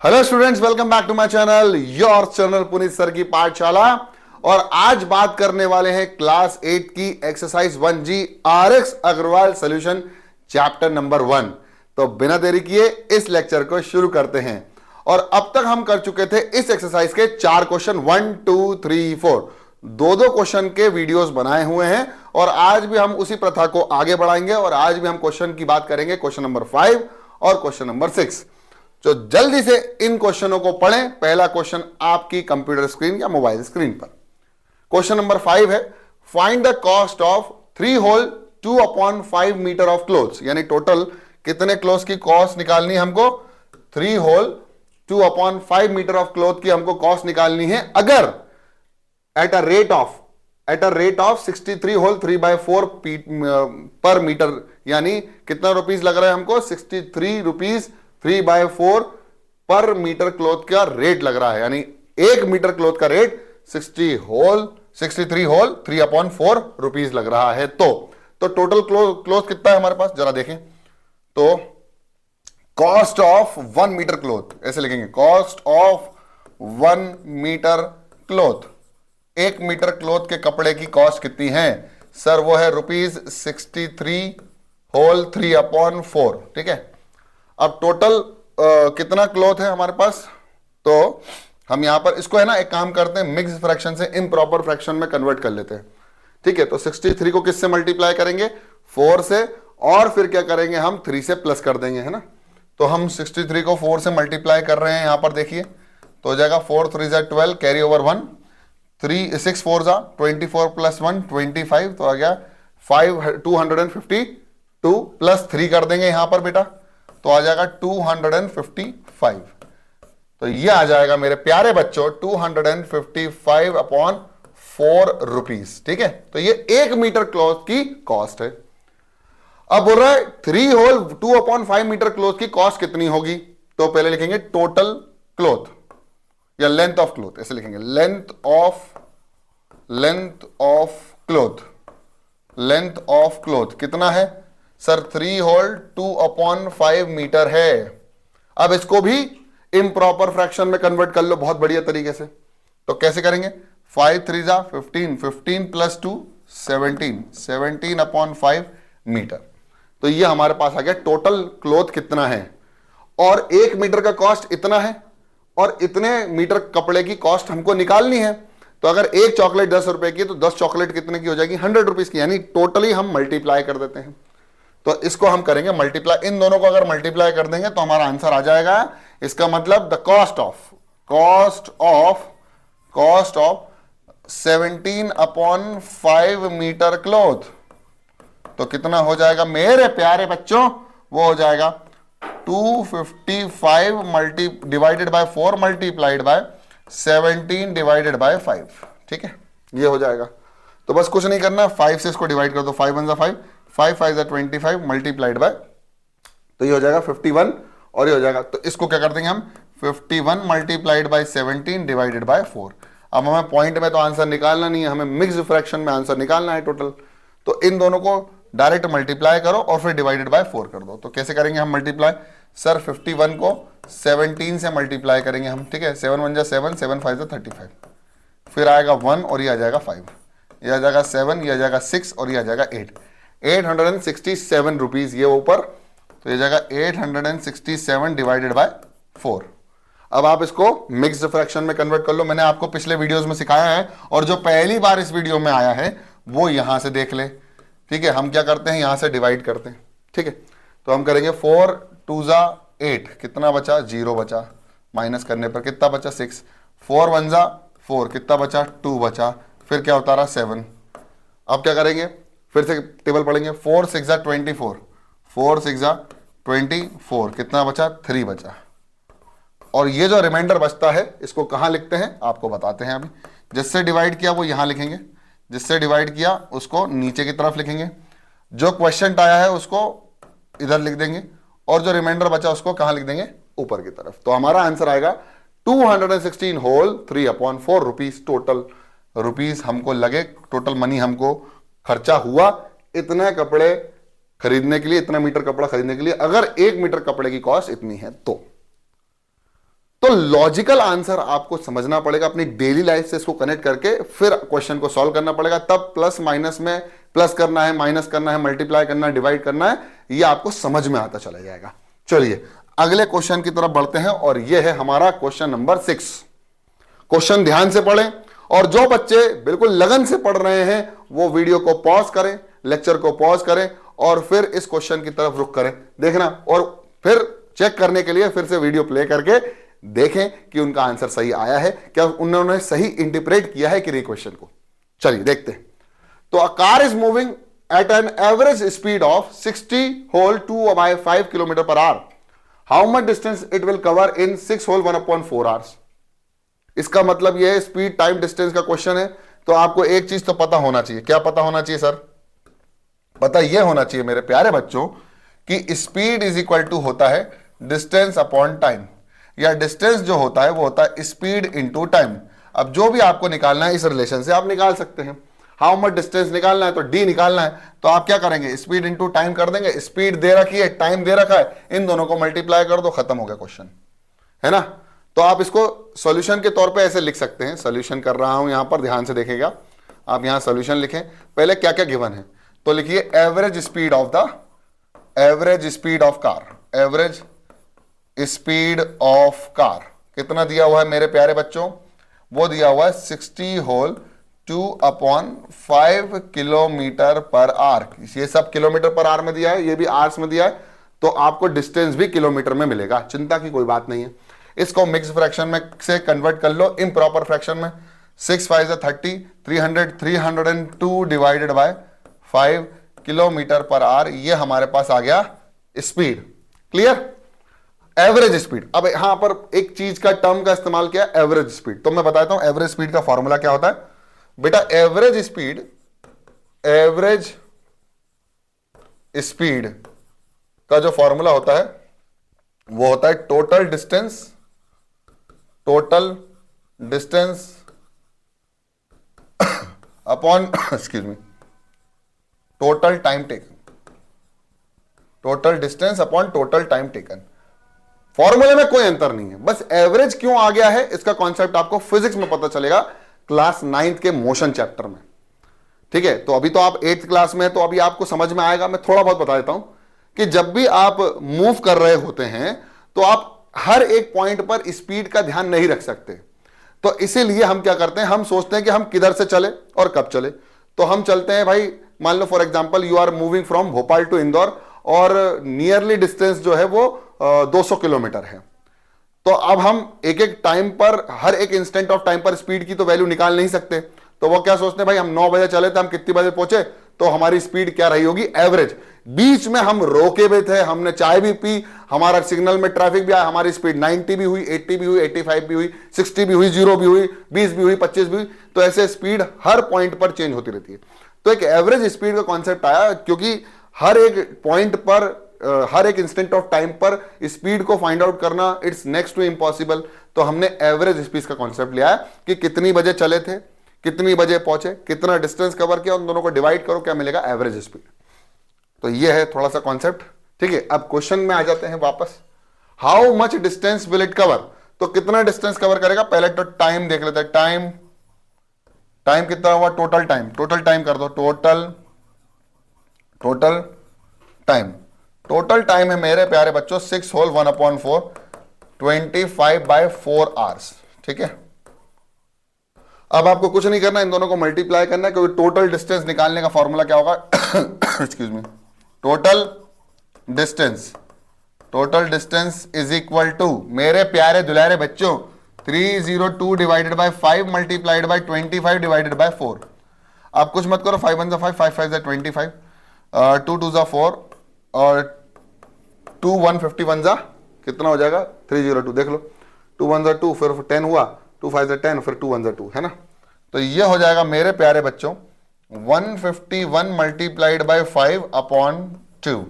Hello students, welcome back to my channel, your channel Puneet sir की पाठशाला। और आज बात करने वाले हैं क्लास 8 की exercise 1G RX Aggarwal solution chapter number 1। तो बिना देरी किए इस लेक्चर को शुरू करते हैं। और अब तक हम कर चुके थे इस एक्सरसाइज के 4 क्वेश्चन 1, 2, 3, 4 दो क्वेश्चन के वीडियोस बनाए हुए हैं। और आज भी हम उसी प्रथा को आगे बढ़ाएंगे और आज भी हम क्वेश्चन की बात करेंगे, क्वेश्चन नंबर 5 और क्वेश्चन नंबर 6। तो जल्दी से इन क्वेश्चनों को पढ़ें। पहला क्वेश्चन आपकी कंप्यूटर स्क्रीन या मोबाइल स्क्रीन पर। क्वेश्चन नंबर 5 है, find the cost of 3 whole 2/5 metre of clothes. यानी टोटल कितने क्लोथ्स की कॉस्ट निकालनी है हमको? 3 होल 2/5 मीटर ऑफ क्लोथ की हमको कॉस्ट निकालनी है अगर at a rate of 63 whole 3/4 per metre. यानी कितना रुपीस लग रहा है हमको? 63 रुपीस 3/4 पर मीटर क्लोथ का रेट लग रहा है। यानी 1 मीटर क्लोथ का रेट 63 होल 3/4 रुपीस लग रहा है। तो टोटल क्लोथ कितना है हमारे पास, जरा देखें। तो कॉस्ट ऑफ 1 मीटर क्लोथ ऐसे लिखेंगे, cost of 1 metre cloth. 1 metre cloth के कपड़े की कॉस्ट कितनी है सर? वो है ₹63 होल 3/4। ठीक है। अब टोटल कितना क्लॉथ है हमारे पास? तो हम यहां पर इसको है ना, एक काम करते हैं, मिक्स फ्रैक्शन से इम्प्रॉपर फ्रैक्शन में कन्वर्ट कर लेते हैं। ठीक है। तो 63 को किससे मल्टीप्लाई करेंगे? 4 से, और फिर क्या करेंगे हम? 3 से प्लस कर देंगे, है ना। तो हम 63 को 4 से मल्टीप्लाई कर रहे हैं, यहां पर देखिए। तो हो जाएगा 4 3 जा 12, कैरी ओवर 1, 3 6 4 जा 24 प्लस 1 25। तो आ गया 252 प्लस 3 कर देंगे यहां पर बेटा, तो आ जाएगा 255। तो ये आ जाएगा मेरे प्यारे बच्चों 255/4 रुपीस। ठीक है। तो ये 1 मीटर क्लॉथ की कॉस्ट है। अब बोल रहा है 3 होल 2/5 मीटर क्लॉथ की कॉस्ट कितनी होगी? तो पहले लिखेंगे टोटल क्लॉथ या लेंथ ऑफ क्लॉथ, ऐसे लिखेंगे, लेंथ ऑफ क्लॉथ कितना है सर? 3 होल 2/5 मीटर है। अब इसको भी इम्प्रॉपर फ्रैक्शन में कन्वर्ट कर लो बहुत बढ़िया तरीके से। तो कैसे करेंगे? 5 3 जा 15, 15 प्लस 2 17, 17/5 मीटर। तो ये हमारे पास आ गया टोटल क्लॉथ कितना है। और 1 मीटर का कॉस्ट इतना है और इतने मीटर कपड़े की कॉस्ट हमको निकालनी है। तो अगर एक चॉकलेट 10 रुपए की, तो 10 चॉकलेट कितने की हो जाएगी? 100 रुपीज की। यानी टोटली हम मल्टीप्लाई कर देते हैं। तो इसको हम करेंगे मल्टीप्लाई, इन दोनों को अगर मल्टीप्लाई कर देंगे तो हमारा आंसर आ जाएगा। इसका मतलब the cost of 17/5 metre cloth. तो कितना हो जाएगा मेरे प्यारे बच्चों? वो हो जाएगा 255 divided by 4 multiplied by 17 divided by 5। ठीक है, ये हो जाएगा। तो बस कुछ नहीं करना, 5 से इसको डिवाइड कर दो, 5 1 जा 5, 5 5 जा 25 मल्टीप्लाइड बाय, तो ये हो जाएगा 51 और ये हो जाएगा। तो इसको क्या कर देंगे हम? 51 मल्टीप्लाइड बाय 17 डिवाइडेड बाय 4। अब हमें पॉइंट में तो आंसर निकालना नहीं है, हमें मिक्स फ्रैक्शन में आंसर निकालना है टोटल। तो इन दोनों को डायरेक्ट मल्टीप्लाई करो और फिर डिवाइडेड बाय 4 कर दो। तो कैसे करेंगे हम मल्टीप्लाई सर? 51 को 17 से मल्टीप्लाई करेंगे हम। ठीक है, 7 1 जा 7, 7 5 जा 35, फिर आएगा 1 और ये आ जाएगा 5, ये आ जाएगा 7, ये आ जाएगा 6 और ये आ जाएगा 8, 867 रुपीज ये ऊपर। तो ये जाएगा 867 डिवाइडेड बाय 4। अब आप इसको मिक्स्ड फ्रैक्शन में कन्वर्ट कर लो। मैंने आपको पिछले वीडियोस में सिखाया है, और जो पहली बार इस वीडियो में आया है वो यहां से देख ले। ठीक है, हम क्या करते हैं, यहां से डिवाइड करते हैं। ठीक है, तो हम करेंगे 4 2 जा 8, कितना बचा? 0 बचा, माइनस करने पर कितना बचा? 6, 4 1 जा 4, कितना बचा? 2 बचा, फिर क्या होता रहा? 7। अब क्या करेंगे? फिर से टेबल पढ़ेंगे, 4 6 जा 24, 4 6 जा 24, कितना बचा? 3 बचा। और ये जो रिमाइंडर बचता है इसको कहाँ लिखते हैं आपको बताते हैं अभी। जिससे डिवाइड किया वो यहां लिखेंगे, जिससे डिवाइड किया उसको नीचे की तरफ लिखेंगे, जो क्वेश्चन आया है उसको इधर लिख देंगे, और जो रिमाइंडर बचा उसको कहां लिख देंगे? ऊपर की तरफ। तो हमारा आंसर आएगा 216 होल 3/4 रुपीज टोटल रुपीज हमको लगे, टोटल मनी हमको खर्चा हुआ इतने कपड़े खरीदने के लिए, इतना मीटर कपड़ा खरीदने के लिए, अगर 1 मीटर कपड़े की कॉस्ट इतनी है तो। लॉजिकल आंसर आपको समझना पड़ेगा, अपनी डेली लाइफ से इसको कनेक्ट करके फिर क्वेश्चन को सॉल्व करना पड़ेगा। तब प्लस माइनस में प्लस करना है, माइनस करना है, मल्टीप्लाई करना है, डिवाइड करना है, ये आपको समझ में आता चला जाएगा। चलिए अगले क्वेश्चन की तरफ बढ़ते हैं और ये है हमारा क्वेश्चन नंबर 6। क्वेश्चन ध्यान से पढ़ें और जो बच्चे बिल्कुल लगन से पढ़ रहे हैं वो वीडियो को पॉज करें, लेक्चर को पॉज करें और फिर इस क्वेश्चन की तरफ रुख करें देखना, और फिर चेक करने के लिए फिर से वीडियो प्ले करके देखें कि उनका आंसर सही आया है, क्या उन्होंने सही इंटरप्रेट किया है कि नहीं क्वेश्चन को। चलिए देखते हैं। तो a car is moving at an average speed of 60 whole 2/5 kilometre per hour. How much distance it will cover in 6 whole 1/4 hours. इसका मतलब यह है स्पीड टाइम डिस्टेंस का क्वेश्चन है, तो आपको एक चीज तो पता होना चाहिए। क्या पता होना चाहिए सर? पता यह होना चाहिए मेरे प्यारे बच्चों कि स्पीड इज इक्वल टू होता है डिस्टेंस अपॉन टाइम, या डिस्टेंस जो होता है वो होता है स्पीड इंटू टाइम। अब जो भी आपको निकालना है इस रिलेशन से आप निकाल सकते हैं। हाउ मच डिस्टेंस निकालना है तो डी निकालना है, तो आप क्या करेंगे, स्पीड इंटू टाइम कर देंगे। स्पीड दे रखी है, टाइम दे रखा है, इन दोनों को मल्टीप्लाई कर दो, खत्म हो गया क्वेश्चन, है ना। तो आप इसको सॉल्यूशन के तौर पे ऐसे लिख सकते हैं। सॉल्यूशन कर रहा हूं यहां पर, ध्यान से देखेगा। आप यहां सॉल्यूशन लिखें, पहले क्या क्या गिवन है तो लिखिए average speed of car. Average speed of car कितना दिया हुआ है मेरे प्यारे बच्चों? वो दिया हुआ है 60 होल 2/5 किलोमीटर पर आवर। ये सब किलोमीटर पर आवर में दिया है, ये भी आवर्स में दिया है, तो आपको डिस्टेंस भी किलोमीटर में मिलेगा, चिंता की कोई बात नहीं है। इसको मिक्स फ्रैक्शन में से कन्वर्ट कर लो इम्प्रॉपर फ्रैक्शन में। 6 5 30, 302 divided by 5 kilometre per our, ये हमारे पास आ गया स्पीड। क्लियर? Average speed. अब यहां पर एक चीज का टर्म का इस्तेमाल किया, एवरेज स्पीड। तो मैं बताता हूं एवरेज स्पीड का फॉर्मूला क्या होता है बेटा। एवरेज स्पीड का जो फॉर्मूला होता है वो होता है total distance upon excuse me total time taken. Total distance upon total time taken. फॉर्मूले में कोई अंतर नहीं है, बस एवरेज क्यों आ गया है इसका कॉन्सेप्ट आपको फिजिक्स में पता चलेगा क्लास 9th के मोशन चैप्टर में। ठीक है, तो अभी तो आप 8th क्लास में है, तो अभी आपको समझ में आएगा। मैं थोड़ा बहुत बता देता हूं कि जब भी आप मूव कर रहे होते हैं तो आप हर एक पॉइंट पर स्पीड का ध्यान नहीं रख सकते। तो इसीलिए हम क्या करते हैं, हम सोचते हैं कि हम किधर से चले और कब चले। तो हम चलते हैं भाई, मान लो for example you are moving from Bhopal to Indore और नियरली डिस्टेंस जो है वो 200 किलोमीटर है। तो अब हम एक एक टाइम पर, हर एक इंस्टेंट ऑफ टाइम पर स्पीड की तो वैल्यू निकाल नहीं सकते। तो वो क्या सोचते हैं, भाई हम 9 बजे चले थे, हम कितनी बजे पहुंचे, तो हमारी स्पीड क्या रही होगी, एवरेज। बीच में हम रोके भी थे, हमने चाय भी पी, हमारा सिग्नल में ट्रैफिक भी आया, हमारी स्पीड 90 भी हुई, 80 भी हुई, 85 भी हुई, 60 भी हुई, 0 भी हुई, 20 भी हुई, 25 भी हुई। तो ऐसे स्पीड हर पॉइंट पर चेंज होती रहती है। तो एक एवरेज स्पीड का कॉन्सेप्ट आया क्योंकि हर एक पॉइंट पर, हर एक इंस्टेंट ऑफ टाइम पर स्पीड को फाइंड आउट करना इट्स नेक्स्ट टू इम्पॉसिबल। तो हमने एवरेज स्पीड का कॉन्सेप्ट लिया है कि कितनी बजे चले थे, कितनी बजे पहुंचे, कितना डिस्टेंस कवर किया, उन दोनों को डिवाइड करो, क्या मिलेगा, एवरेज स्पीड। तो ये है थोड़ा सा कॉन्सेप्ट। ठीक है, अब क्वेश्चन में आ जाते हैं वापस। How much distance will it cover. तो कितना डिस्टेंस कवर करेगा, पहले तो टाइम देख लेते हैं। टाइम कितना हुआ, टोटल टाइम कर दो, टोटल टाइम है मेरे प्यारे बच्चों 6 होल 1/4, 25/4 आवर्स। ठीक है, अब आपको कुछ नहीं करना, इन दोनों को मल्टीप्लाई करना है, क्योंकि टोटल डिस्टेंस निकालने का फॉर्मूला क्या होगा, excuse me, total distance is equal to मेरे प्यारे दुलारे बच्चों 302 divided by 5 multiplied by 25 divided by 4। आप कुछ मत करो, 5 1 5, 5 5 25, 2 2 4 और 2 151 जा कितना हो जाएगा, 302। देख लो, 2 1 2, फिर 10 हुआ, 2 5 10, फिर 2 1 2, है ना। तो ये हो जाएगा मेरे प्यारे बच्चों 151 मल्टीप्लाइड बाय 5/2,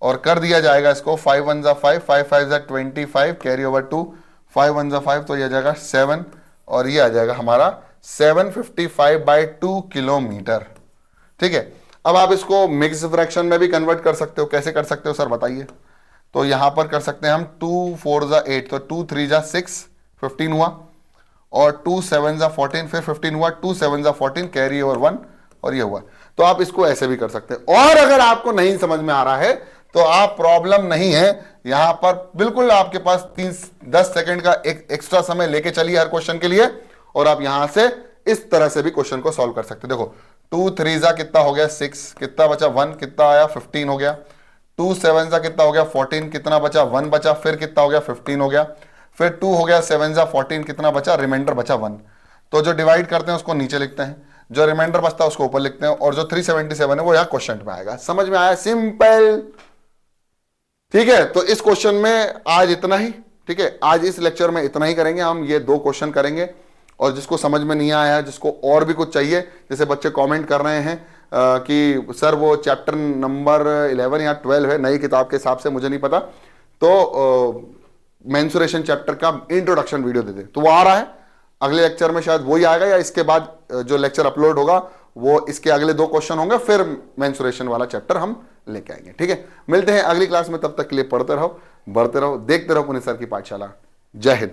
और कर दिया जाएगा इसको 5 1 5, 5 5 25, कैरी ओवर 2, 5 1 5, तो ये आ जाएगा 7, और ये आ जाएगा हमारा 755/2 किलोमीटर। ठीक है, अब आप इसको मिक्स फ्रैक्शन में भी कन्वर्ट कर सकते हो। कैसे कर सकते हो सर बताइए। तो यहां पर कर सकते हैं हम 2 4 जा 8, तो 2 3 जा 6, 15 हुआ, और 2 7 जा 14, फिर 15 हुआ, 2 7 जा 14, कैरी ओवर 1, और ये हुआ। तो आप इसको ऐसे भी कर सकते हैं। और अगर आपको नहीं समझ में आ रहा है तो आप, प्रॉब्लम नहीं है, यहां पर बिल्कुल आपके पास 10 सेकंड का एक एक्स्ट्रा समय लेके चलिए हर क्वेश्चन के लिए, और आप यहां से इस तरह से भी क्वेश्चन को सॉल्व कर सकते हैं। देखो 2 3 जा कितना हो गया 6, कितना बचा 1, कितना आया 15 हो गया, 2 7 जा कितना हो गया 14, कितना बचा 1 बचा, फिर कितना हो गया 15 हो गया, फिर 2 हो गया 7 जा 14, कितना बचा, रिमाइंडर बचा 1। तो जो डिवाइड करते हैं उसको नीचे लिखते हैं, जो रिमाइंडर बचता है उसको ऊपर लिखते हैं, और जो 377 है वो यहां क्वेश्चन में आएगा। समझ में आया? सिंपल। ठीक है, तो इस क्वेश्चन में आज इतना ही। ठीक है, आज इस लेक्चर में इतना ही करेंगे हम, ये 2 क्वेश्चन करेंगे। और जिसको समझ में नहीं आया है, जिसको और भी कुछ चाहिए, जैसे बच्चे कमेंट कर रहे हैं कि सर वो चैप्टर नंबर 11 या 12 है, नई किताब के हिसाब से मुझे नहीं पता, तो मेंसुरेशन चैप्टर का इंट्रोडक्शन वीडियो दे दे, तो वो आ रहा है अगले लेक्चर में, शायद वही आएगा, या इसके बाद जो लेक्चर अपलोड होगा वो इसके अगले 2 क्वेश्चन होंगे, फिर मेंसुरेशन वाला चैप्टर हम लेके आएंगे। ठीक है, मिलते हैं अगली क्लास में, तब तक के लिए पढ़ते रहो, बढ़ते रहो, देखते रहो पुनीत सर की पाठशाला। जय हिंद।